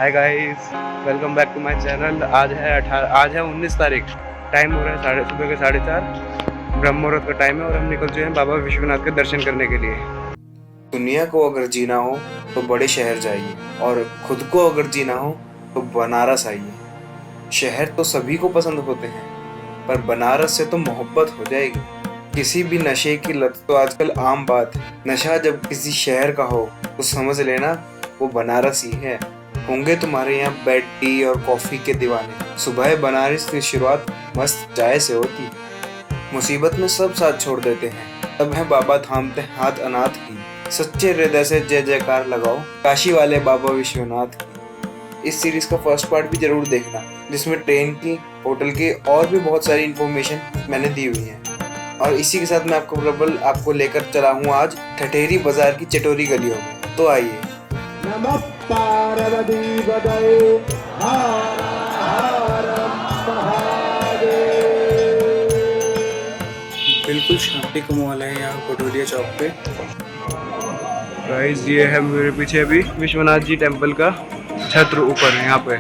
Hi guys, welcome back to my channel. आज है 19 तारीख। टाइम हो रहा है सुबह के 4:30। ब्रह्म मुहूर्त का टाइम है और हम निकल चुके हैं बाबा विश्वनाथ के दर्शन करने के लिए। दुनिया को अगर जीना हो तो बड़े शहर जाइए और खुद को अगर जीना हो तो बनारस आइए। शहर तो सभी को पसंद होते हैं, पर बनारस से तो मोहब्बत हो जाएगी। किसी भी नशे की लत तो आजकल आम बात है। नशा जब किसी शहर का हो तो समझ लेना वो बनारस ही है। होंगे तुम्हारे यहाँ बेड टी और कॉफी के दीवाने। सुबह बनारस की शुरुआत मस्त चाय से होती है। मुसीबत में सब साथ छोड़ देते हैं, तब है बाबा थामते हाथ अनाथ की। सच्चे हृदय से जय जयकार लगाओ काशी वाले बाबा विश्वनाथ की। इस सीरीज का फर्स्ट पार्ट भी जरूर देखना, जिसमें ट्रेन की, होटल की और भी बहुत सारी इन्फॉर्मेशन मैंने दी हुई है। और इसी के साथ मैं आपको लेकर चला हूँ आज ठठेरी बाजार की चटोरी गलियों में। तो आइए। नमः पार्वती पतये हर हर महादेव। बिल्कुल शांति का माहौल है यहाँ कटोरिया चौक पे। गाइस, ये है मेरे पीछे अभी विश्वनाथ जी टेम्पल का छत्र ऊपर है। यहाँ पे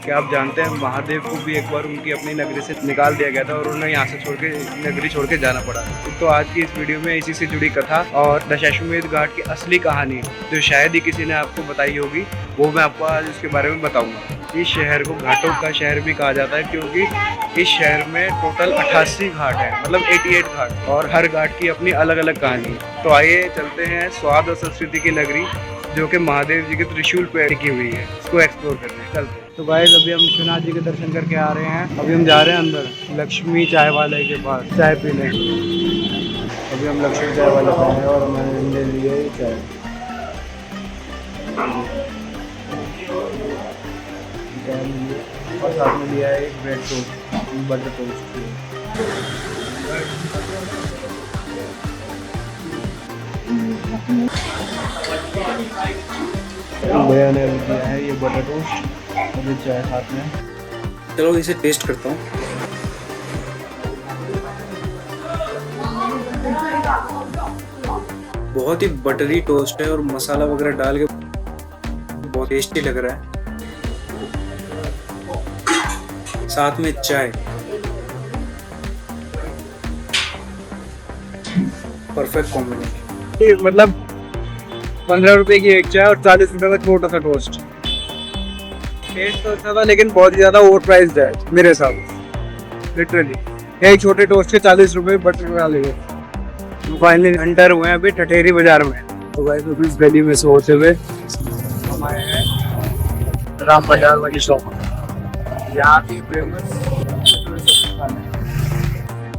क्या आप जानते हैं, महादेव को भी एक बार उनकी अपनी नगरी से निकाल दिया गया था और उन्हें यहाँ से नगरी छोड़ के जाना पड़ा। तो आज की इस वीडियो में इसी से जुड़ी कथा और दशाश्वमेध घाट की असली कहानी, जो शायद ही किसी ने आपको बताई होगी, वो मैं आपको आज उसके बारे में बताऊंगा। इस शहर को घाटों का शहर भी कहा जाता है, क्योंकि इस शहर में टोटल 88 घाट है, मतलब 88 घाट, और हर घाट की अपनी अलग अलग कहानी है। तो आइए चलते हैं स्वाद और संस्कृति की नगरी, जो कि महादेव जी के त्रिशूल पे टिकी हुई है, इसको एक्सप्लोर करने चलते हैं। तो गाइस, अभी हम विश्वनाथ जी के दर्शन करके आ रहे हैं। अभी हम जा रहे हैं अंदर लक्ष्मी चाय वाले के पास चाय पीने। अभी हम लक्ष्मी चाय वाले पे हैं और मैंने ले ली है चाय। और साथ में लिया है एक ब्रेड टोस्ट, बटर टोस्ट। भैया ने दिया है ये बटर टोस्ट और ये चाय साथ में। चलो इसे टेस्ट करता हूँ। बहुत ही बटरी टोस्ट है और मसाला वगैरह डाल के बहुत टेस्टी लग रहा है। साथ में चाय, परफेक्ट कॉम्बिनेशन। मतलब 15 रुपए की एक चाय और 40 रुपए का छोटा सा टोस्ट। टेस्ट तो अच्छा था, लेकिन बहुत ही ज्यादा ओवर प्राइस्ड है मेरे हिसाब से। लिटरली एक छोटे टोस्ट के 40 रुपए बटर वाले। तो फाइनली एंटर हुए हैं अभी ठठेरी बाजार में। तो भाई तो इस गली में से होते हुए हम आए हैं राम भंडार वाली शॉप। यहाँ की फेमस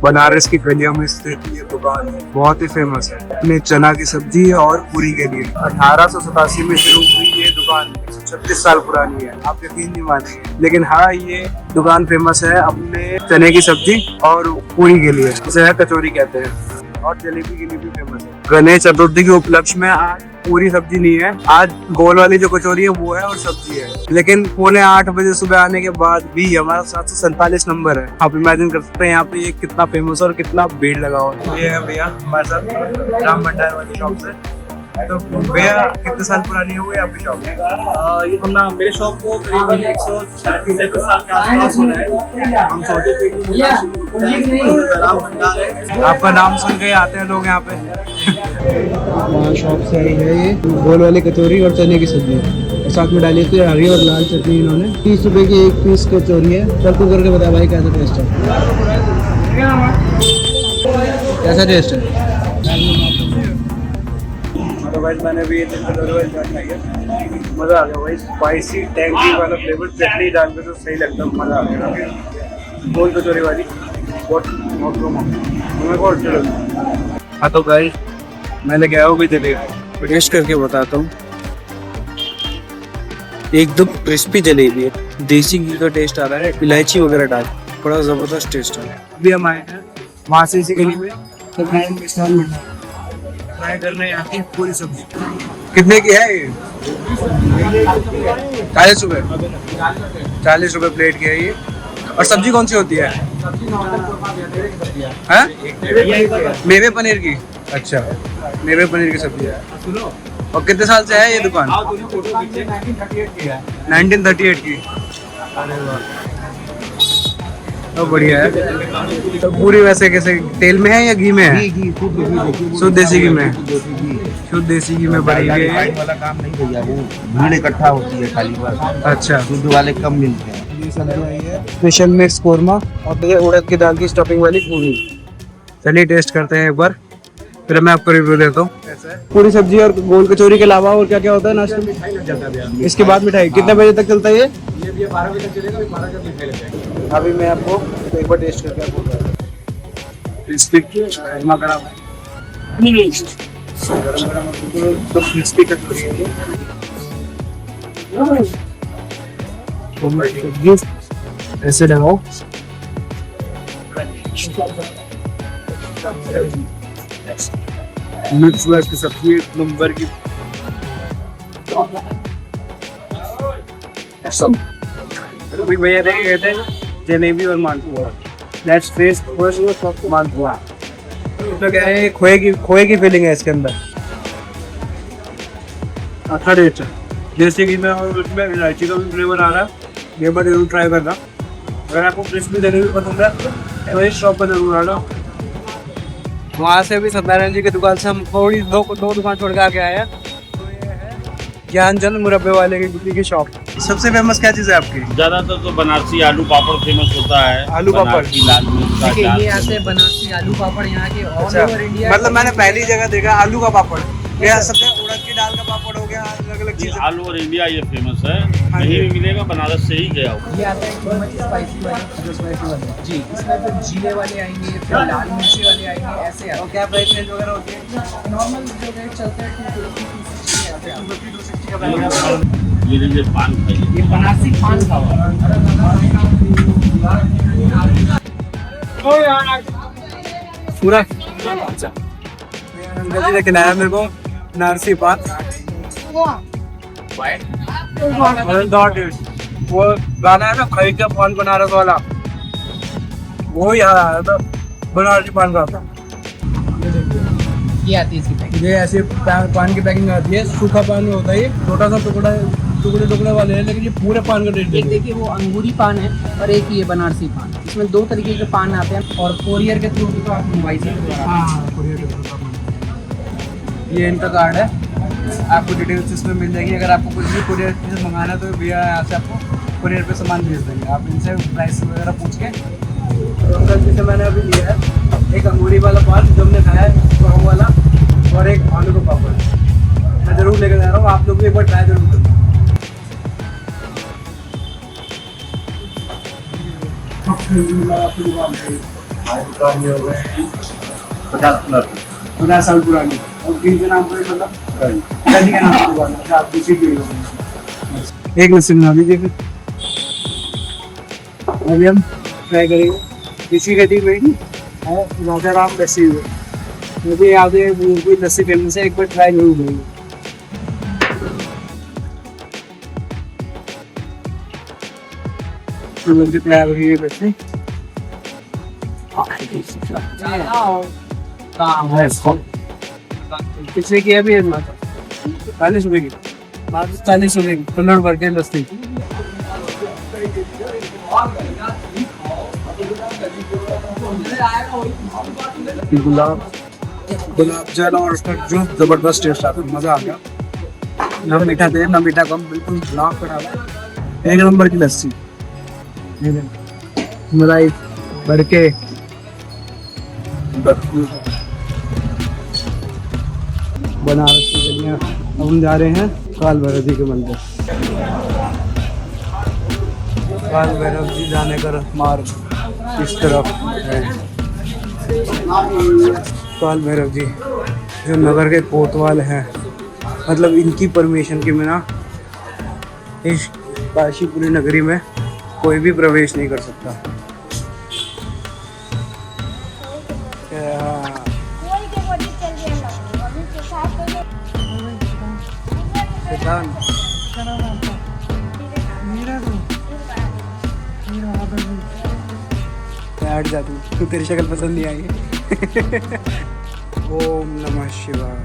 बनारस की गलियों में स्थित ये दुकान बहुत ही फेमस है अपने चना की सब्जी और पूरी के लिए। 1887 में शुरू हुई ये दुकान 136 साल पुरानी है। आप यकीन नहीं मानेंगे, लेकिन हाँ, ये दुकान फेमस है अपने चने की सब्जी और पूरी के लिए, जिसे कचौरी कहते हैं, और जलेबी के लिए भी फेमस है। गणेश चतुर्थी के उपलक्ष्य में आज पूरी सब्जी नहीं है, आज गोल वाली जो कचौरी है वो है और सब्जी है। लेकिन 7:45 बजे सुबह आने के बाद भी हमारा 747 नंबर है। आप इमेजिन कर सकते हैं यहाँ पे ये कितना फेमस और कितना भीड़ लगा हुआ है। ये है भैया हमारे साथ राम भंडार वाली शॉप से। तो भैया कितने साल पुरानी हो गई आपकी शॉप? ये हम ना मेरे शॉप को करीबन 136 साल के आसपास हो रहा है। हम छोटे थे राम भंडार है। आपका नाम सुन के आते हैं लोग यहाँ पे। वहाँ शॉप से आई है ये गोल वाली कचौरी और चने की सब्जी, और साथ में डाली थी हरी और लाल चटनी। इन्होंने 30 रुपए की एक पीस कचौरी है। चल तू करके बता भाई कैसा टेस्ट है। कैसा टेस्ट है? तो भाई मैंने भी ये मज़ा आ गया भाई। स्पाइसी टैंगी वाला फ्लेवर चटनी डाल के तो सही लगता है, मज़ा आ गया। गोल कचौरी वाली बहुत हमें बहुत अच्छी लगी। हाँ तो गाइस, मैं लेके आया हूँ भी जलेबी, टेस्ट करके बताता हूँ। एकदम क्रिस्पी जलेबी है, देसी घी का टेस्ट आ रहा है, इलायची वगैरह डाल, बड़ा जबरदस्त टेस्ट है। अभी हम आए हैं वहाँ से इसी गली में तो ट्राई करने यहाँ की पूरी सब्जी। कितने की है ये? 40 रुपये। 40 रुपये प्लेट की है ये। और सब्जी कौन सी होती है? मेवे पनीर की। अच्छा, मेवे पनीर की सब्जी है। और कितने साल से है ये दुकान? आओ दोनों फोटो खींचे 1938 की है 1938 की। अरे वाह, तो बढ़िया है। तो पूरी वैसे कैसे तेल में है या घी में है? घी शुद्ध देसी घी में। शुद्ध देसी घी में बनी हुई है। वाला काम नहीं भैया, वो भीड़ इकट्ठा होती है खाली बस। अच्छा, दूध वाले कम मिलते हैं। ये सब्जी आई है स्पेशल मिक्स कोरमा और ये उड़द की दाल की स्टफिंग वाली पूरी। चलिए टेस्ट करते हैं एक बार, फिर मैं आपको रिव्यू देता हूँ। पूरी सब्जी और गोल कचौरी के अलावा और क्या क्या होता है नाश्ते में? इसके बाद मिठाई कितने बजे तक चलता है ये? 12 बजे तक चलेगा, 12 बजे मिठाई लग जाएगी। अभी मैं आपको एक बार टेस्ट करके आपको बता रहा हूँ। क्रिस्पी गरमा गरम तो क्रिस्पी कचौरी है। ऐसे लगाओ। मिक्स वेज की सब्जी एक नंबर की। भैया देखे गए थे जलेबी और मालपुआ। लेट्स फेस फर्स्ट मालपुआ। तो क्या है, खोए की फीलिंग है इसके अंदर। अच्छा टेस्ट है, जैसे कि मैं और उसमें इलायची का भी फ्लेवर आ रहा है। ये बार जरूर ट्राई करना। अगर आपको क्रिस्पी जलेबी पसंद है तो इस शॉप पर जरूर आना। वहाँ से भी सत्यनारायण जी की दुकान से हम थोड़ी दो दुकान छोड़ के आके आए हैं। ज्ञानचंद मुरब्बे वाले की गुटी की शॉप। सबसे फेमस क्या चीज़ है आपकी? ज्यादातर तो बनारसी आलू पापड़ फेमस होता है। आलू पापड़? बनारसी लाल मिर्च का देखिए, अचार। ये आते हैं बनारसी आलू पापड़ यहाँ के ऑल अच्छा, ओवर इंडिया। मतलब मैंने पहली जगह देखा आलू का पापड़। ये सबसे उड़द की दाल का पापड़ हो गया, अलग अलग जी, चीज़ें। ऑल ओवर इंडिया ये फेमस है। हाँ कहीं जी। भी मिलेगा, बनारस से ही गया हो। ये आता है एकदम स्पाइसी वाले जी। इसमें फिर जीरे वाले आएंगे, फिर लाल मिर्ची वाले आएंगे, ऐसे आते और क्या प्राइस रेंज वगैरह होती है? हैं। नॉर्मल जो रेट चलता है 250 यहाँ पे आता है। ये लीजिए पान खाइए। ये बनारसी पान का पूरा गलती से खिलाया मेरे को नारसी पान। वो गाना है ना, खई का पान बनारस वाला, वो याद आया था। बनारसी पान का ये आती है इसकी पैकेट। ये ऐसे पान की पैकिंग आती है। सूखा पान में होता है ये, छोटा सा टुकड़े वाले हैं, लेकिन ये पूरे पान का टेस्ट एक देखिए वो अंगूरी पान है और एक ये बनारसी पान। इसमें 2 तरीके के पान आते हैं और कोरियर के थ्रू तो आप मुंबई से ये इनका कार्ड है, आपको डिटेल्स इसमें मिल जाएगी। अगर आपको कुछ भी कुरियर चीज़ मंगाना है तो भैया यहाँ से आपको कुरियर पे सामान भेज देंगे। आप इनसे प्राइस वगैरह पूछ के। तो गलती से मैंने अभी लिया है एक अंगूरी वाला पान जो हमने खाया है, पाव वाला, और एक आलू का पापड़। मैं ज़रूर लेकर जा रहा हूँ, आप लोग भी एक बार ट्राई जरूर करें। पचास साल पुरानी और किन के नाम पर मतलब दादी के नाम पर दुकान है। आप किसी भी एक लस्सी बना दीजिए फिर। अभी हम ट्राई करेंगे। किसी गति में है राजा राम लस्सी हुए, मुझे याद है कोई लस्सी फेमस है, एक बार ट्राई जरूर करेंगे। कितना है लस्सी? किसने किया भी है? 40 रुपए की, 40 रुपए की कलर भर के लस्सी। गुलाब जामुन और उसका जो जबरदस्त टेस्ट आता है, मजा आ गया। ना मीठा तेज ना मीठा कम, बिल्कुल गुलाब का डाला, एक नंबर की लस्सी। मलाई भर के बनारस की गलियाँ। अब हम जा रहे हैं काल भैरव जी के मंदिर। काल भैरव जी जाने का मार्ग इस तरफ है। काल भैरव जी जो नगर के कोतवाल हैं, मतलब इनकी परमिशन के बिना इस काशीपुरी नगरी में कोई भी प्रवेश नहीं कर सकता। बैठ जा तू तेरी शक्ल पसंद नहीं आई। ओम नमः शिवाय।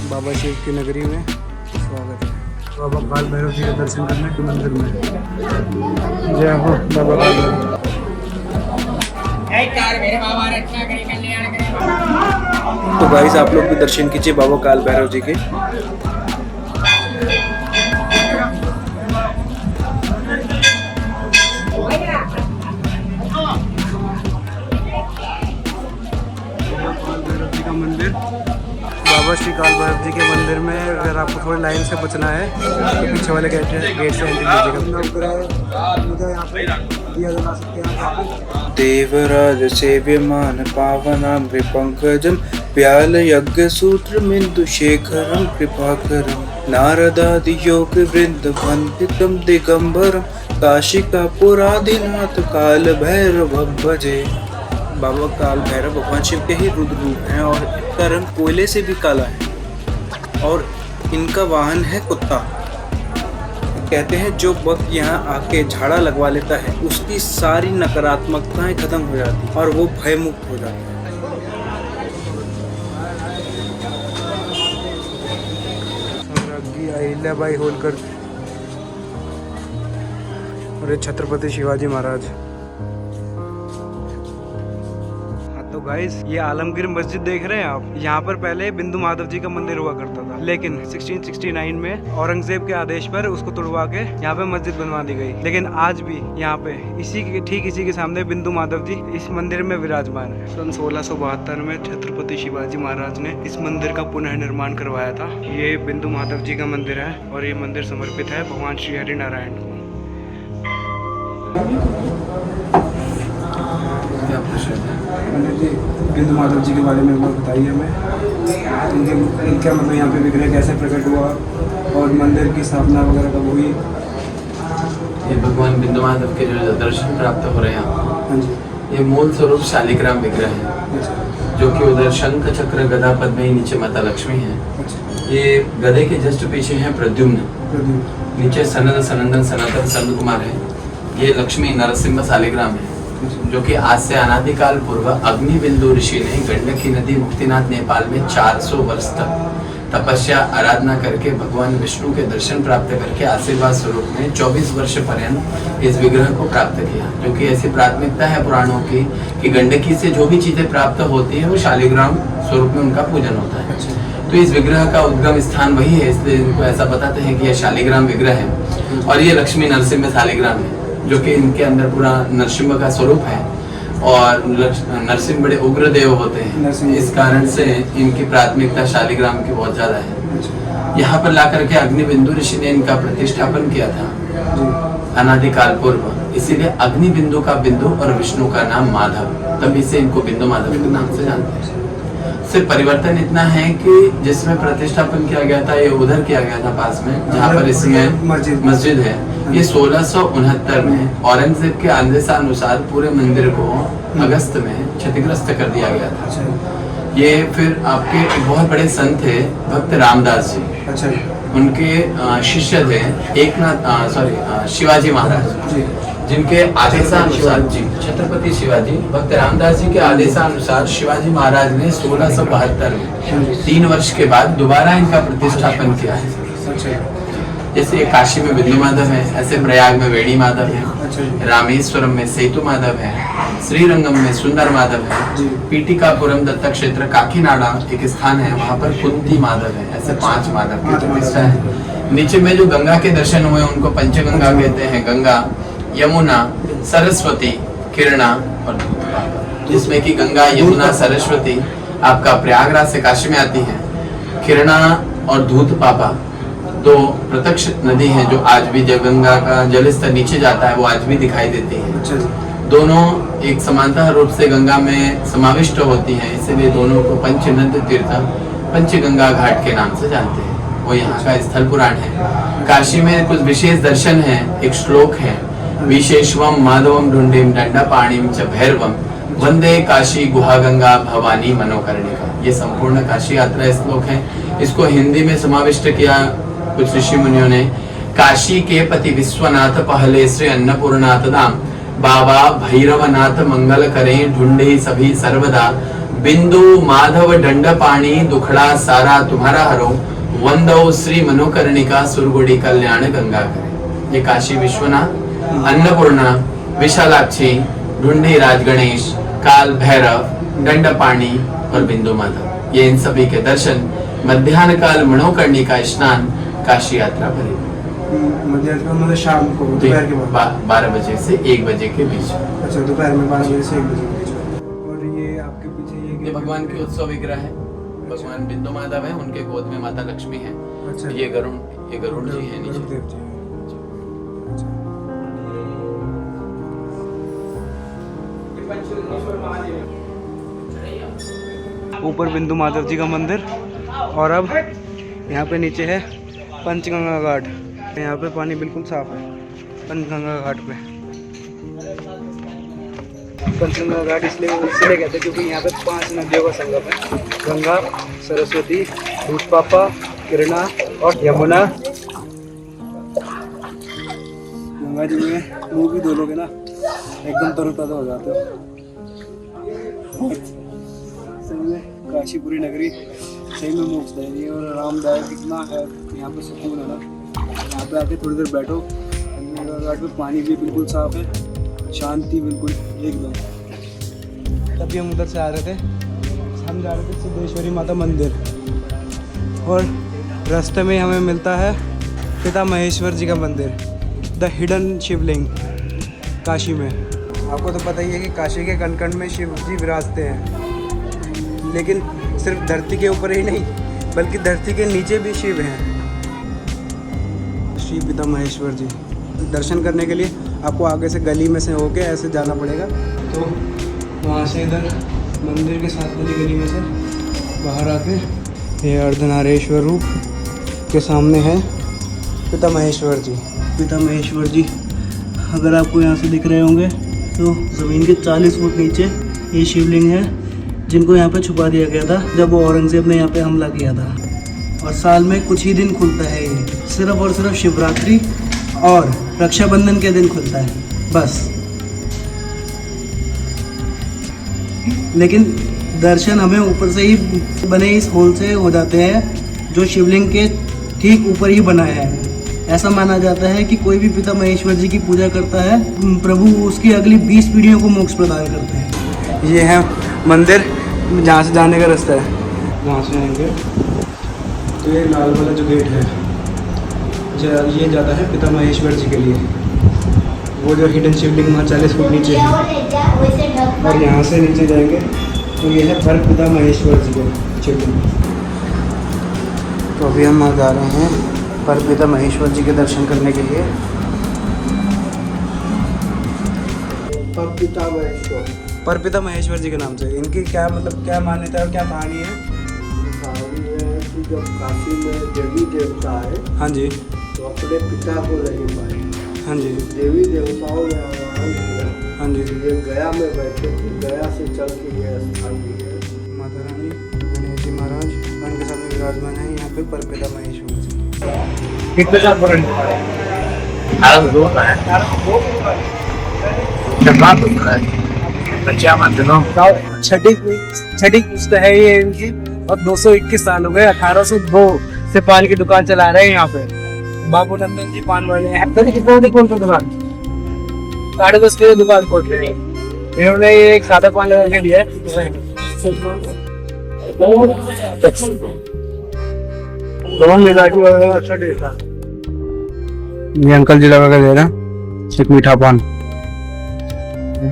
बाबा शिव की नगरी में स्वागत है। बाबा काल भैरव जी का दर्शन करने के मंदिर में। जय हो बाबा काल भैरव। तो गाइस आप लोग भी दर्शन कीजिए बाबा काल भैरव जी के। बाबा श्री काल भैरव जी के मंदिर में अगर आपको थोड़ी लाइन से बचना है तो पीछे वाले गेट से एंट्री कीजिएगा। देवराज सेव्यमान पावनाम्रि पंकजम व्याल यज्ञ सूत्र मिंदु शेखरम कृपाकरम नारदादि योग वृंद वंदितम दिगंबरम काशिका पुरादिनाथ काल भैरव भजे। बाबा काल भैरव भगवान शिव के ही रुद्र रूप हैं और इनका रंग कोयले से भी काला है और इनका वाहन है कुत्ता। कहते हैं जो वक्त यहाँ आके झाड़ा लगवा लेता है उसकी सारी नकारात्मकताएं खत्म हो जाती हैं और वो भयमुक्त हो जाता है। अहिल्याबाई होलकर और छत्रपति शिवाजी महाराज। तो गाइस ये आलमगीर मस्जिद देख रहे हैं आप, यहाँ पर पहले बिंदु माधव जी का मंदिर हुआ करता था, लेकिन 1669 में औरंगजेब के आदेश पर उसको तुड़वा के यहाँ पे मस्जिद बनवा दी गई। लेकिन आज भी यहाँ पे इसी के सामने बिंदु माधव जी इस मंदिर में विराजमान है। सन 1672 में छत्रपति शिवाजी महाराज ने इस मंदिर का पुनः निर्माण करवाया था। ये बिंदु माधव जी का मंदिर है और ये मंदिर समर्पित है भगवान श्री हरि नारायण को। बिंदु माधव जी के बारे में बताइए हमें, इनका मतलब यहाँ पे विग्रह कैसे प्रकट हुआ और मंदिर की स्थापना वगैरह कब हुई। ये भगवान बिंदु माधव के जो दर्शन प्राप्त हो रहे हैं, ये मूल स्वरूप शालिग्राम विग्रह है जो कि उधर शंख चक्र गदा पद्म ही नीचे माता लक्ष्मी है। ये गधे के जस्ट पीछे है प्रद्युम्न, नीचे सनद सनंदन सनातन संत कुमार है। ये लक्ष्मी नरसिंह शालिग्राम है जो कि आज से अनादिकाल पूर्व अग्निबिंदु ऋषि ने गंडकी नदी मुक्तिनाथ नेपाल में 400 वर्ष तक तपस्या आराधना करके भगवान विष्णु के दर्शन प्राप्त करके आशीर्वाद स्वरूप में 24 वर्ष पर्यंत इस विग्रह को प्राप्त किया। जो कि ऐसी प्राथमिकता है पुराणों की कि गंडकी से जो भी चीजें प्राप्त होती है वो शालिग्राम स्वरूप में उनका पूजन होता है। तो इस विग्रह का उद्गम स्थान वही है, इसलिए इनको ऐसा बताते हैं कि यह शालिग्राम विग्रह है। और ये लक्ष्मी नरसिंह शालिग्राम है जो कि इनके अंदर पूरा नरसिंह का स्वरूप है और नरसिंह बड़े उग्र देव होते हैं, इस कारण से इनकी प्राथमिकता शालिग्राम की बहुत ज्यादा है। यहाँ पर ला करके अग्निबिंदु ऋषि ने इनका प्रतिष्ठापन किया था अनादिकाल पूर्व, इसीलिए अग्निबिंदु का बिंदु और विष्णु का नाम माधव, तभी से इनको बिंदु माधव के नाम से जानते हैं। सिर्फ परिवर्तन इतना है कि जिसमें प्रतिष्ठापन किया गया था ये उधर किया गया था पास में जहाँ पर इसमें मस्जिद है। ये 1669 में औरंगजेब के आदेशानुसार पूरे मंदिर को अगस्त में क्षतिग्रस्त कर दिया गया था। ये फिर आपके एक बहुत बड़े संत थे भक्त रामदास जी, उनके शिष्य थे शिवाजी महाराज, जिनके आदेशानुसार छत्रपति शिवाजी भक्त रामदास जी के आदेशानुसार शिवाजी महाराज ने 1672 में 3 वर्ष के बाद दोबारा इनका प्रतिष्ठापन किया है। जैसे काशी में बिंदु माधव है, ऐसे प्रयाग में वेणी माधव है, रामेश्वरम में सेतु माधव है, श्रीरंगम में सुंदर माधव है, पीटिकापुरम दत्ता क्षेत्र काकीनाडा एक स्थान है वहाँ पर कुंती माधव है। ऐसे 5 माधव की प्रतिष्ठा है। नीचे में जो गंगा के दर्शन हुए उनको पंचगंगा कहते हैं, गंगा, यमुना, सरस्वती, किरणा और दूध, जिसमें कि गंगा, यमुना, सरस्वती आपका प्रयागराज से काशी में आती है। किरणा और दूध पापा 2 प्रत्यक्ष नदी है जो आज भी जब गंगा का जल स्तर नीचे जाता है वो आज भी दिखाई देती है। दोनों एक समानता रूप से गंगा में समाविष्ट होती हैं, इसलिए दोनों को पंचनद तीर्थ पंचगंगा घाट के नाम से जानते हैं। वो यहाँ का स्थल पुराण है। काशी में कुछ विशेष दर्शन है। एक श्लोक है, विशेषवम माधवम ढूंढिम दंडा पाणिम च भैरवम वंदे काशी गुहा गंगा भवानी मनोकर्णिका। ये संपूर्ण काशी यात्रा श्लोक है। इसको हिंदी में समाविष्ट किया कुछ ऋषि मुनियों ने। काशी के पति विश्वनाथ पहले श्री अन्नपूर्णाथ धाम, बाबा भैरवनाथ मंगल करें ढूंढे सभी सर्वदा, बिंदु माधव दंडपाणी दुखड़ा सारा तुम्हारा हरो, वंदो श्री मनोकर्णिका सुरगुड़ी कल्याण गंगा करे। ये काशी विश्वनाथ, अन्नपूर्णा, विशालाक्षी, ढूंढी राज गणेश, काल भैरव, दंडपाणी और बिंदु माधव, ये इन सभी के दर्शन, मध्याह्न काल मनोकर्णिका स्नान, काशी यात्रा भरी। मतलब शाम को दोपहर के बाद 12 बजे से 1 बजे के बीच। अच्छा, दोपहर में 12 बजे से 1 बजे के बीच में। और ये आपके पीछे ये भगवान के उत्सव विग्रह है। भगवान बिंदु माधव है, उनके गोद में माता लक्ष्मी है। अच्छा, ये गरुड़ जी है नीचे। गुरुदेव जी हैं। ऊपर बिंदु माधव जी का मंदिर, और अब यहाँ पे नीचे है पंचगंगा घाट। यहाँ पे पानी बिल्कुल साफ है पंचगंगा घाट पे। पंचगंगा घाट इसलिए कहते हैं क्योंकि यहाँ पे 5 नदियों का संगम है, गंगा, सरस्वती, दूधपापा, कृष्णा और यमुना। गंगा जी में मुँह भी धो लोगे ना, एकदम तरोताज़ा हो जाते हो। सही में काशीपुरी नगरी सही में मोक्षदायी है और आरामदायक इतना है यहाँ पे, सुकून है ना। यहाँ पे आके थोड़ी देर बैठो, गंगा घाट पे पानी भी बिल्कुल साफ है, शांति बिल्कुल एकदम। तभी हम उधर से आ रहे थे, हम जा रहे थे सिद्धेश्वरी माता मंदिर, और रास्ते में हमें मिलता है पिता महेश्वर जी का मंदिर, द हिडन शिवलिंग काशी में। आपको तो पता ही है कि काशी के कण कण में शिव जी विराजते हैं, लेकिन सिर्फ धरती के ऊपर ही नहीं बल्कि धरती के नीचे भी शिव हैं। श्री पिता महेश्वर जी दर्शन करने के लिए आपको आगे से गली में से होके ऐसे जाना पड़ेगा। तो वहाँ से इधर मंदिर के साथ वाली गली में से बाहर आके ये अर्धनारेश्वर रूप के सामने है पिता महेश्वर जी। पिता महेश्वर जी अगर आपको यहाँ से दिख रहे होंगे तो ज़मीन के 40 फुट नीचे ये शिवलिंग है, जिनको यहाँ पे छुपा दिया गया था जब वो औरंगजेब ने यहाँ पे हमला किया था। और साल में कुछ ही दिन खुलता है ये, सिर्फ और सिर्फ शिवरात्रि और रक्षाबंधन के दिन खुलता है बस। लेकिन दर्शन हमें ऊपर से ही बने इस होल से हो जाते हैं जो शिवलिंग के ठीक ऊपर ही बनाया है। ऐसा माना जाता है कि कोई भी पिता महेश्वर जी की पूजा करता है, प्रभु उसकी अगली 20 पीढ़ियों को मोक्ष प्रदान करते हैं। ये है मंदिर जहाँ से जाने का रास्ता है, वहाँ से आएंगे तो ये लाल वाला जो गेट है ये जाता है पिता महेश्वर जी के लिए। वो जो हिडन शिवलिंग वहाँ 40 फुट नीचे है, और यहाँ से नीचे जाएंगे तो ये है पर पिता महेश्वर जी के शिवलिंग। तो अभी हम आ जा रहे हैं पर पिता महेश्वर जी के दर्शन करने के लिए। पर पिता महेश्वर जी के नाम से इनकी क्या मतलब क्या मान्यता है और क्या कहानी है? कहानी है कि जब काशी में देवी देवता है, हाँ जी, तो अपने पिता को नहीं पाए। हाँ जी, देवी देवताओं ने आह्वान किया, हाँ जी। ये गया में बैठे थे, गया से चल के ये स्थान भी है। माता रानी गणेश जी महाराज उनके सामने विराजमान है यहाँ पे पर पिता महेश्वर जी। कितने साल पुराने छठी पुस्त है ये इनकी, और 221 साल हो गए। 1802 से पान की दुकान चला रहे हैं यहाँ पे बाबू नंदन जी पान वाले हैं। कितना बजे खोलते दुकान? 10:30 बजे दुकान खोल रहे हैं। इन्होंने ये एक सादा पान लगा के दिया है। अच्छा टेस्ट है। ये अंकल जी लगा के दे रहे हैं एक मीठा पान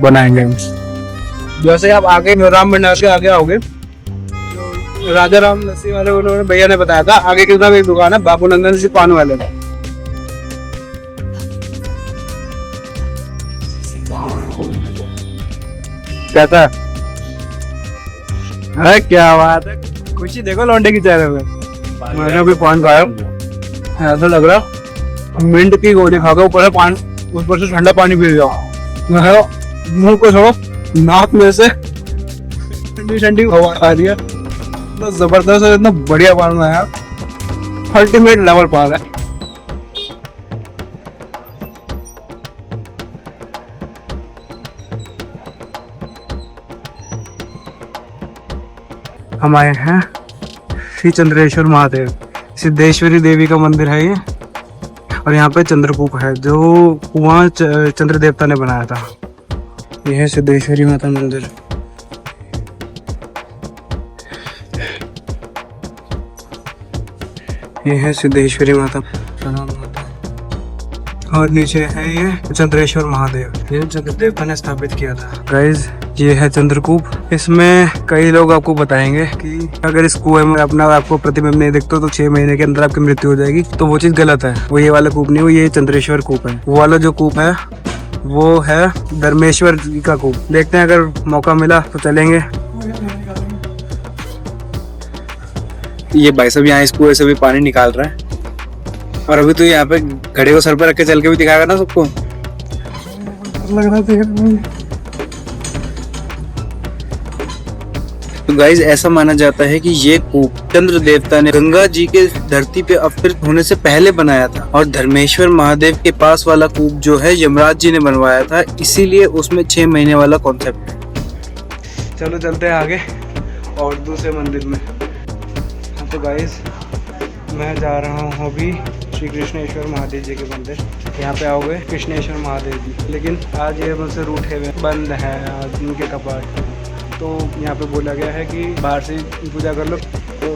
बनाएंगे। जैसे आप आगे राम भंडार के आगे आओगे, राजा राम लस्सी वाले उन्होंने भैया ने बताया था, आगे की तरफ एक दुकान है बाबू नंदन जी पान वाले। कहता है क्या बात है, खुशी देखो लौंडे की चेहरे में। मैंने अभी पान खाया, ऐसा लग रहा मिंट की गोली खाकर ऊपर से पान, ऊपर से ठंडा पानी पी गया। मुंह को छोड़ो, नाक में से ठंडी ठंडी हवा आ रही है। इतना जबरदस्त है, इतना बढ़िया पान है यार, अल्टीमेट लेवल पान है। हम आए हैं श्री चंद्रेश्वर महादेव, सिद्धेश्वरी देवी का मंदिर है ये। और यहाँ पे चंद्रकूप है जो कुआं चंद्र देवता ने बनाया था। ये है सिद्धेश्वरी माता मंदिर। ये है सिद्धेश्वरी माता और नीचे है ये चंद्रेश्वर महादेव, ये चंद्र देवता ने स्थापित किया था। गाइज ये है चंद्रकूप। इसमें कई लोग आपको बताएंगे कि अगर इस कुएं में अपना आपको प्रतिबिंब नहीं दिखता तो 6 महीने के अंदर आपकी मृत्यु हो जाएगी, तो वो चीज गलत है। वो ये वाला कूप नहीं, वो ये चंद्रेश्वर कूप है। वो वाला जो कूप है वो है धर्मेश्वर जी का कूप। देखते हैं अगर मौका मिला तो चलेंगे। ये भाई साहब यहाँ इस कुएं से भी पानी निकाल रहा है और अभी तो यहाँ पे घड़े को सर पर रख के चल के भी दिखाएगा ना सबको। तो गाइज ऐसा माना जाता है कि ये कूप चंद्र देवता ने गंगा जी के धरती पे अवतरित होने से पहले बनाया था और धर्मेश्वर महादेव के पास वाला कूप जो है यमराज जी ने बनवाया था, इसीलिए उसमें 6 महीने वाला कॉन्सेप्ट है। चलो चलते हैं आगे और दूसरे मंदिर में। तो गाइज मैं जा रहा हूँ अभी श्री कृष्णेश्वर महादेव जी के मंदिर। यहाँ पे आओगे कृष्णेश्वर महादेव जी, लेकिन आज ये मुझसे रूठे हुए बंद है आज उनके कपाट। तो यहाँ पे बोला गया है कि बाहर से पूजा कर लो। तो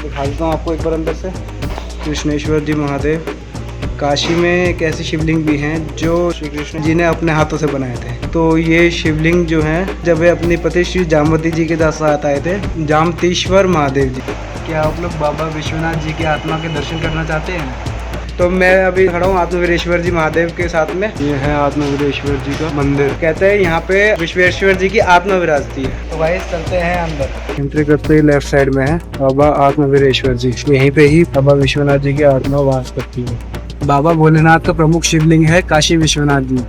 दिखा देता हूँ आपको एक बार अंदर से। कृष्णेश्वर जी महादेव काशी में एक ऐसी शिवलिंग भी हैं जो श्री कृष्ण जी ने अपने हाथों से बनाए थे। तो ये शिवलिंग जो है जब वे अपनी पति श्री जामवती जी के साथ आए थे, जामतीश्वर महादेव जी। क्या आप लोग बाबा विश्वनाथ जी की आत्मा के दर्शन करना चाहते हैं? तो मैं अभी खड़ा हूँ आत्मवीरेश्वर जी महादेव के साथ में। ये है आत्मवीरेश्वर जी का मंदिर। कहते हैं यहाँ पे विश्वेश्वर जी की आत्मा विराजती है। तो भाई चलते हैं अंदर। एंट्री करते ही लेफ्ट साइड में है बाबा आत्मवीरेश्वर जी। यहीं पे ही बाबा विश्वनाथ जी की आत्मा वास करती है। बाबा भोलेनाथ का प्रमुख शिवलिंग है काशी विश्वनाथ जी,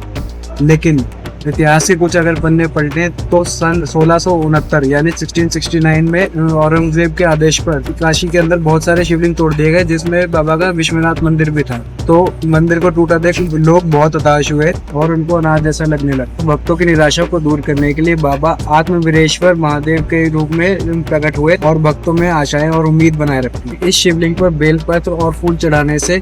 लेकिन इतिहास के कुछ अगर पन्ने पलटे तो सन 1669 यानी 1669 में औरंगजेब के आदेश पर काशी के अंदर बहुत सारे शिवलिंग तोड़ दिए गए, जिसमें बाबा का विश्वनाथ मंदिर भी था। तो मंदिर को टूटा देख लोग बहुत हताश हुए और उनको अनाथ जैसा लगने लगा। भक्तों की निराशा को दूर करने के लिए बाबा आत्मवीरेश्वर महादेव के रूप में प्रकट हुए और भक्तों में आशाएं और उम्मीद बनाए रखी। इस शिवलिंग पर बेलपत्र और फूल चढ़ाने से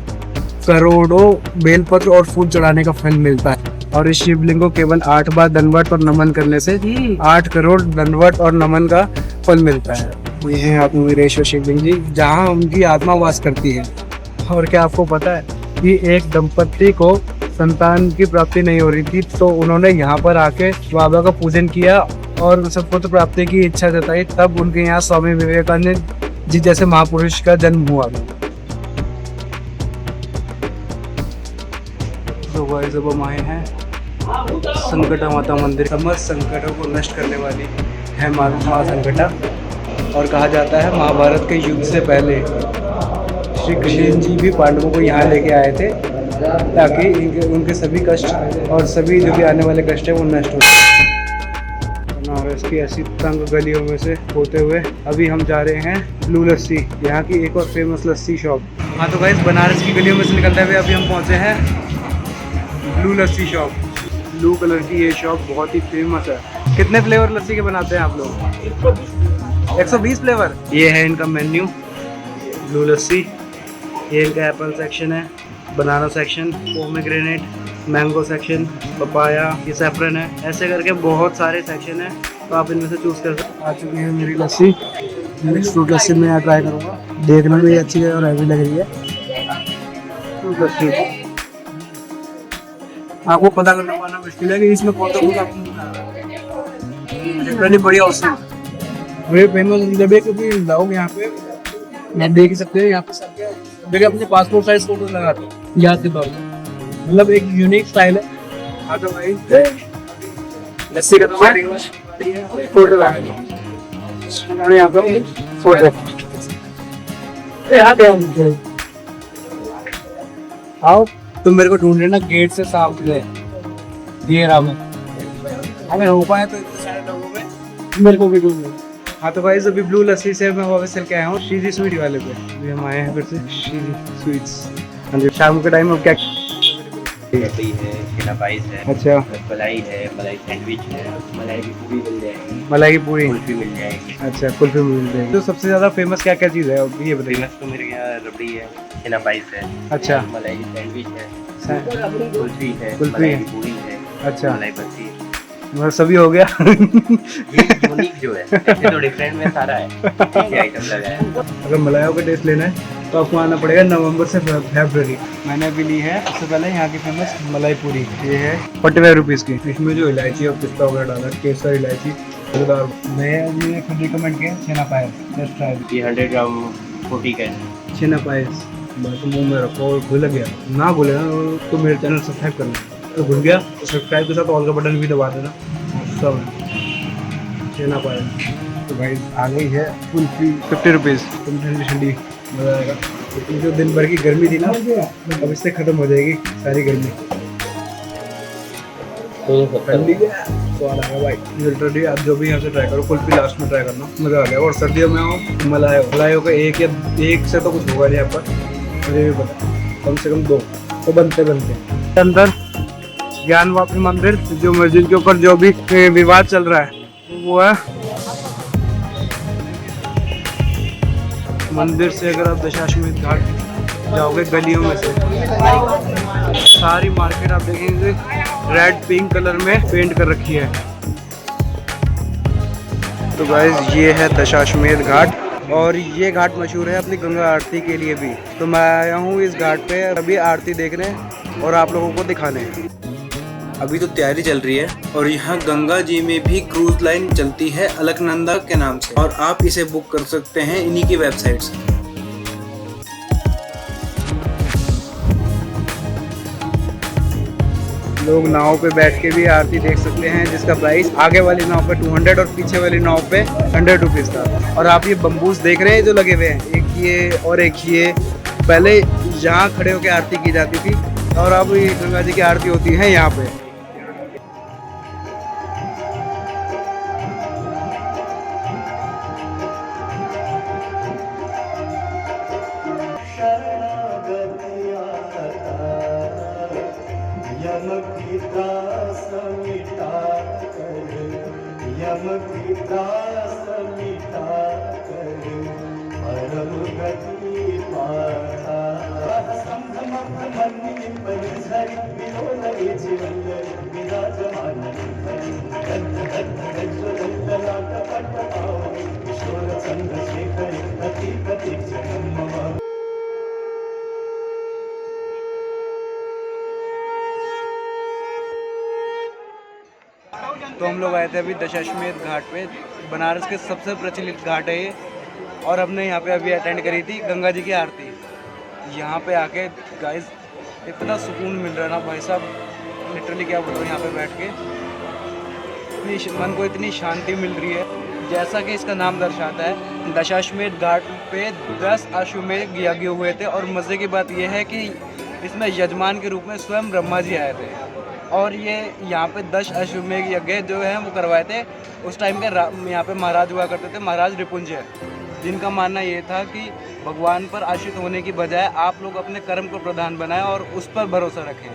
करोड़ों बेलपत्र और फूल चढ़ाने का फल मिलता है और इस शिवलिंग को केवल 8 बार दंडवत और नमन करने से 8 करोड़ दंडवत और नमन का फल मिलता है। ये है आत्मवीरेश्वर शिवलिंग जी, जहाँ उनकी आत्मा वास करती है। और क्या आपको पता है कि एक दंपत्ति को संतान की प्राप्ति नहीं हो रही थी, तो उन्होंने यहाँ पर आके बाबा का पूजन किया और सत्पुत्र प्राप्ति की इच्छा जताई। तब उनके यहाँ स्वामी विवेकानंद जी जैसे महापुरुष का जन्म हुआ। तो गाइस अब हम आए हैं संकटा माता मंदिर। समस्त संकटों को नष्ट करने वाली है माँ संकटा। और कहा जाता है महाभारत के युद्ध से पहले श्री कृष्ण जी भी पांडवों को यहाँ लेके आए थे ताकि उनके सभी कष्ट और सभी जो भी आने वाले कष्ट है वो नष्ट हो जाए। बनारस की ऐसी तंग गलियों में से होते हुए अभी हम जा रहे हैं ब्लू लस्सी, यहाँ की एक और फेमस लस्सी शॉप। हाँ तो गाइस बनारस की गलियों में से निकलते हुए अभी हम पहुँचे हैं ब्लू लस्सी शॉप। ब्लू कलर की ये शॉप बहुत ही फेमस है। कितने फ्लेवर लस्सी के बनाते हैं आप लोग? 120 फ्लेवर। ये है इनका मेन्यू ब्लू लस्सी। ये इनका एप्पल सेक्शन है, banana section, pomegranate, mango section, papaya, ये सैफरन है। ऐसे करके बहुत सारे सेक्शन है, तो आप इनमें से चूज कर सकते। आ चुकी है मेरी लस्सी। फ्रूट लस्सी मैं ट्राई करूँगा। देखने में भी अच्छी है और हैवी लग रही है फ्रूट लस्सी। आपको पता करना पाना मुश्किल है कि इसमें कौन सा दूध आपको बढ़िया ऑप्शन। बड़े फेमस जब कभी लाओगे यहाँ पे मैं देख सकते हैं। यहाँ पे सब देखिए अपने पासपोर्ट साइज फोटो लगाते हैं याद के तौर पर, मतलब एक यूनिक स्टाइल है। हाँ तो भाई लस्सी का तो फोटो लगाएंगे यहाँ पे फोटो। आओ तुम मेरे को ढूंढ लेना गेट से सामने। ये रहा मैं, अगर हो पाए तो इतने सारे लोगों में मेरे को भी ढूंढ लेना। हाँ तो भाई अभी ब्लू लस्सी से मैं वापस चल के आया हूँ श्रीजी स्वीट वाले पे। अभी हम आए हैं फिर से श्रीजी स्वीट्स। हाँ जी शाम के टाइम अब क्या रबड़ी है, छेना पाइस है, अच्छा, मलाई है, मलाई सैंडविच है, मलाई की पूरी मिल जाएगी, मलाई की पूरी, कुल्फी मिल जाएगी। अच्छा, कुल्फी मिल जाएगी। तो सबसे ज़्यादा फेमस क्या क्या चीज़ है ये बताइए। फेमस तो मेरे यहाँ रबड़ी है, छेना पाइस है, अच्छा, मलाई की सैंडविच है, कुल्फी है, कुल्फी मलाई है। की पूरी है, अच्छा, मलाई बर्फी है। मतलब सभी हो गया। ये यूनिक जो है, ऐसे तो डिफरेंट में सारा है, ये आइटम लगा है। अगर मलाइयों का टेस्ट लेना है तो आपको आना पड़ेगा नवंबर से फरवरी। मैंने अभी ली है सबसे पहले यहाँ की फेमस मलाई पूरी, ये है 45 रुपीज़ की। इसमें जो इलायची और पिस्ता वगैरह डाला है, केसर, इलायची, मज़ेदार। मैं ये खुद रिकमेंड किया छेना पायस, जस्ट ट्राई। ये 100 ग्राम 40 का है। छेना पायस बस मुंह में रखो और भूल गया ना, भूले ना तो मेरे चैनल सब्सक्राइब करना, तो भूल गया तो सब्सक्राइब के साथ ऑल का बटन भी दबा देना। सब छेना पायस तो भाई आ गई है कुल्फी 50 रुपीज़, ठंडी ठंडी, मज़ा आएगा। लेकिन जो दिन भर की गर्मी थी ना, अब इससे ख़त्म हो जाएगी सारी गर्मी। ठंडी स्वाद आएगा भाई, लिटरली आप जो भी यहाँ से ट्राई करो, कुल्फी लास्ट में ट्राई करना, मज़ा आ जाएगा। और सर्दियों में आओ, मलाइयों का एक से तो कुछ होगा नहीं यहाँ पर, मुझे भी पता, कम से कम 2 तो बनते अंदर ज्ञान वापी मंदिर, जो मस्जिद के ऊपर जो भी विवाद चल रहा है वो है। मंदिर से अगर आप दशाश्वमेध घाट जाओगे, गलियों में से सारी मार्केट आप देखेंगे रेड पिंक कलर में पेंट कर रखी है। तो गाइस ये है दशाश्वमेध घाट, और ये घाट मशहूर है अपनी गंगा आरती के लिए भी। तो मैं आया हूँ इस घाट पे अभी आरती देखने और आप लोगों को दिखाने। अभी तो तैयारी चल रही है, और यहाँ गंगा जी में भी क्रूज लाइन चलती है अलकनंदा के नाम से, और आप इसे बुक कर सकते हैं इन्हीं की वेबसाइट से। लोग नाव पे बैठ के भी आरती देख सकते हैं, जिसका प्राइस आगे वाली नाव पे 200 और पीछे वाली नाव पे 100 रुपीज़ था। और आप ये बम्बूस देख रहे हैं जो लगे हुए हैं, एक ये और एक ये, पहले यहाँ खड़े होकर आरती की जाती थी, और अब ये गंगा जी की आरती होती है यहाँ पे। तो हम लोग आए थे अभी दशाश्वमेध घाट पे, बनारस के सबसे प्रचलित घाट है ये, और हमने यहाँ पे अभी अटेंड करी थी गंगा जी की आरती। यहाँ पे आके गाइस इतना सुकून मिल रहा है ना भाई साहब, लिटरली क्या बोल रहे हैं, यहाँ पे बैठ के मन को इतनी शांति मिल रही है। जैसा कि इसका नाम दर्शाता है, दशाश्वमेध घाट पे 10 अश्वमेध यज्ञ हुए थे, और मज़े की बात यह है कि इसमें यजमान के रूप में स्वयं ब्रह्मा जी आए थे, और ये यहाँ पे 10 अश्वमेध यज्ञ जो है वो करवाए थे। उस टाइम के यहाँ पे महाराज हुआ करते थे, महाराज रिपुंजय, जिनका मानना ये था कि भगवान पर आश्रित होने की बजाय आप लोग अपने कर्म को प्रधान बनाएं और उस पर भरोसा रखें।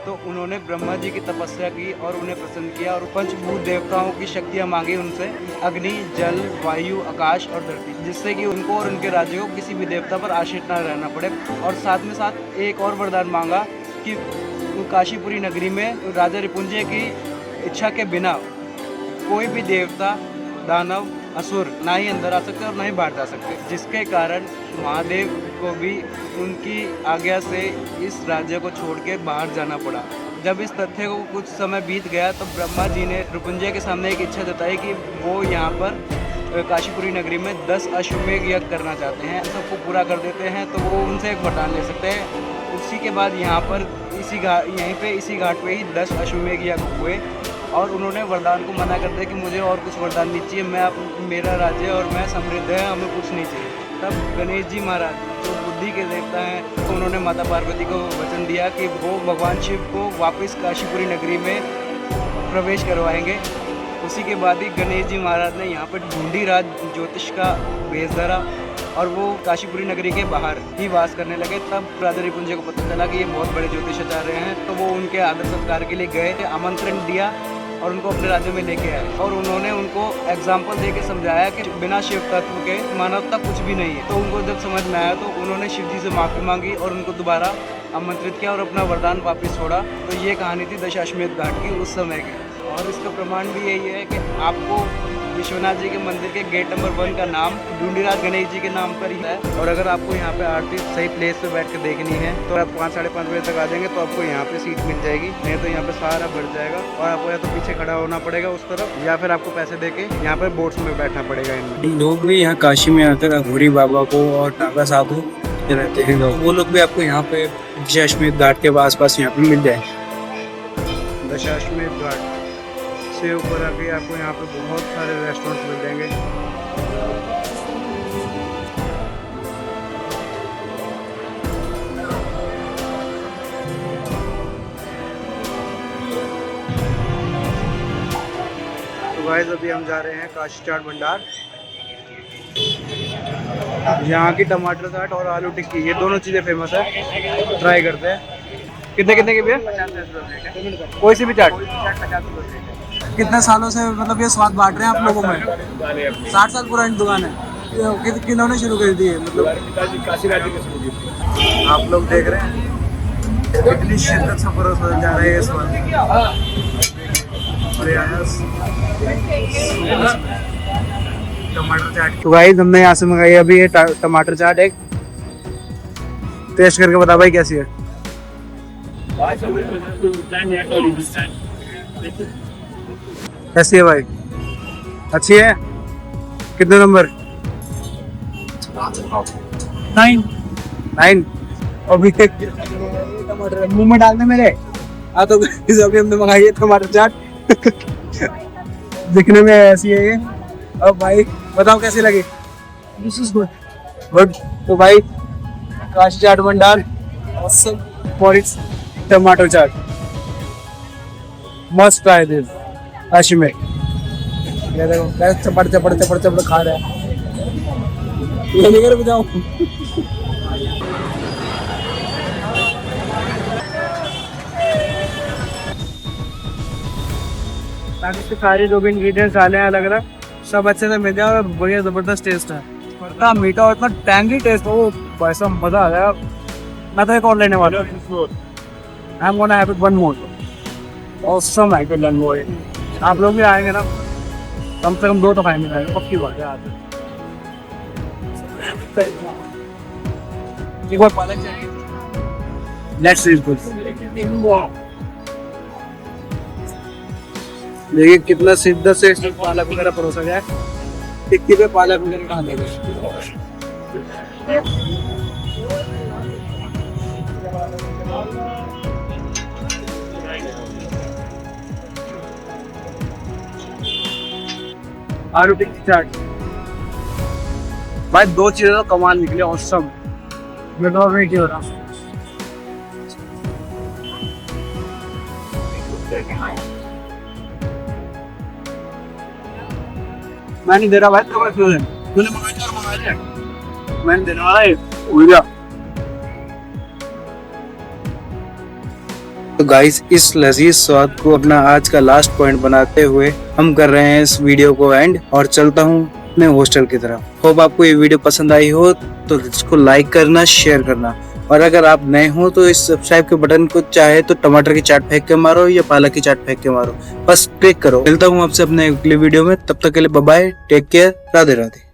तो उन्होंने ब्रह्मा जी की तपस्या की और उन्हें प्रसन्न किया, और पंचभूत देवताओं की शक्तियाँ मांगी उनसे, अग्नि, जल, वायु, आकाश और धरती, जिससे कि उनको और उनके राज्य को किसी भी देवता पर आश्रित न रहना पड़े। और साथ में साथ एक और वरदान मांगा कि काशीपुरी नगरी में राजा रिपुंजय की इच्छा के बिना कोई भी देवता, दानव, असुर ना ही अंदर आ सकते और ना ही बाहर जा सकते, जिसके कारण महादेव को भी उनकी आज्ञा से इस राज्य को छोड़ के बाहर जाना पड़ा। जब इस तथ्य को कुछ समय बीत गया तो ब्रह्मा जी ने रिपुंजय के सामने एक इच्छा जताई कि वो यहाँ पर काशीपुरी नगरी में 10 अश्वमेध यज्ञ करना चाहते हैं। सबको पूरा कर देते हैं तो वो उनसे एक वरदान ले सकते हैं। उसी के बाद यहाँ पर इसी घाट पे ही 10 अश्वमेध यज्ञ हुए, और उन्होंने वरदान को मना कर दिया कि मुझे और कुछ वरदान नहीं चाहिए, मेरा राज्य और मैं समृद्ध है, हमें कुछ नहीं चाहिए। तब गणेश जी महाराज जो बुद्धि के देवता हैं, तो उन्होंने माता पार्वती को वचन दिया कि वो भगवान शिव को वापस काशीपुरी नगरी में प्रवेश करवाएंगे। उसी के बाद ही गणेश जी महाराज ने यहाँ पर ढूंढी राज ज्योतिष का भेष धरा, और वो काशीपुरी नगरी के बाहर ही वास करने लगे। तब राजा रिपुंजय को पता चला कि ये बहुत बड़े ज्योतिषाचार्य हैं, तो वो उनके आदर सत्कार के लिए गए थे, आमंत्रण दिया और उनको अपने राज्य में लेके आए और उन्होंने उनको एग्जाम्पल दे के समझाया कि बिना शिव तत्व के मानवता कुछ भी नहीं है। तो उनको जब समझ में आया तो उन्होंने शिव जी से माफ़ी मांगी और उनको दोबारा आमंत्रित किया और अपना वरदान वापस छोड़ा। तो ये कहानी थी दशाश्वमेध घाट की उस समय की। और इसका प्रमाण भी यही है कि आपको विश्वनाथ जी के मंदिर के गेट नंबर 1 का नाम ढूंढीराज गणेश जी के नाम पर ही है। और अगर आपको यहाँ पे आरती सही प्लेस पे बैठ के देखनी है तो आप 5 साढ़े 5 बजे तक आ जाएंगे तो आपको यहाँ पे सीट मिल जाएगी, नहीं तो यहाँ पे सारा बढ़ जाएगा और आपको या तो पीछे खड़ा होना पड़ेगा उस तरफ या फिर आपको पैसे दे के यहाँ पे बोट्स में बैठना पड़ेगा। इनमें लोग भी यहाँ काशी में आकर अघोरी बाबा को और टाका साधु रहते हैं लोग, वो लोग भी आपको यहाँ पे दशाश्वमेध घाट के आस-पास यहाँ पे मिल जाए। दशाश्वमेध घाट से ऊपर आके आपको यहाँ पे बहुत सारे रेस्टोरेंट्स मिल जाएंगे। तो गाइस अभी हम जा रहे हैं काशी चाट भंडार। यहाँ की टमाटर चाट और आलू टिक्की ये दोनों चीज़ें फेमस है, ट्राई करते हैं। कितने कितने की भी है? 50 रुपये कोई सी भी चाट। 50 रुपये। कितने सालों से मतलब ये स्वाद बांट रहे हैं आप लोगों में? 60 साल पुरानी दुकान है। किन्होंने शुरू कर दी है? मतलब आप लोग देख रहे हैं कितनी शिद्दत से परोसा जा रहा है इस बार। टमाटर चाट तो गाइस हमने यहाँ से मंगाई अभी ये टमाटर चाट। एक टेस्ट करके बता भाई कैसी है। कैसी है भाई? अच्छी है? कितने नंबर? 9 अभी टमाटर मुंह में डालने मेरे तो अभी हमने मंगाई है टमाटर चाट। दिखने में ऐसी है ये। अब भाई बताओ कैसी लगी? This is good. तो भाई काशी चाट भंडार फॉर इट्स टमाटर चाट, मस्ट ट्राई दिस काशी में। ये देखो कैसे चपड़ खा रहा है। ये लेकर बजाओ। ताकि सारे जो भी इंग्रेडिएंट्स डाले हैं अलग अलग सब अच्छे से मिल जाए और बढ़िया जबरदस्त टेस्ट है। इतना मीठा और इतना टैंगी टेस्ट हो, वैसा मजा आ गया। मैं तो एक और लेने वाला हूँ। I am gonna have it one more. Awesome I can go. आप लोग भी आएंगे ना, कम से कम 2 तो खाएंगे, पक्की बात है। एक बार पालक चाहिए। Let's eat this. देखिए कितना शिद्दत से इसमें पालक वगैरह परोसा गया है। टिक्की पे पालक वगैरह कहाँ देगा? आलू टिक्की चाट भाई 2 चीजें तो कमाल निकले और सब मैं तो वेट हो रहा हूँ। मैं नहीं दे रहा भाई, तो क्यों है? तूने मंगाया मैंने देने वाला है। उड़ गया। तो गाइस इस लजीज स्वाद को अपना आज का लास्ट पॉइंट बनाते हुए हम कर रहे हैं इस वीडियो को एंड और चलता हूँ अपने हॉस्टल की तरफ। होप आपको ये वीडियो पसंद आई हो तो इसको लाइक करना, शेयर करना और अगर आप नए हो तो इस सब्सक्राइब के बटन को चाहे तो टमाटर की चाट फेंक के मारो या पालक की चाट फेंक के मारो, बस क्लिक करो। मिलता हूँ आपसे अपने अगले वीडियो में, तब तक के लिए bye bye, take care, Radhe Radhe.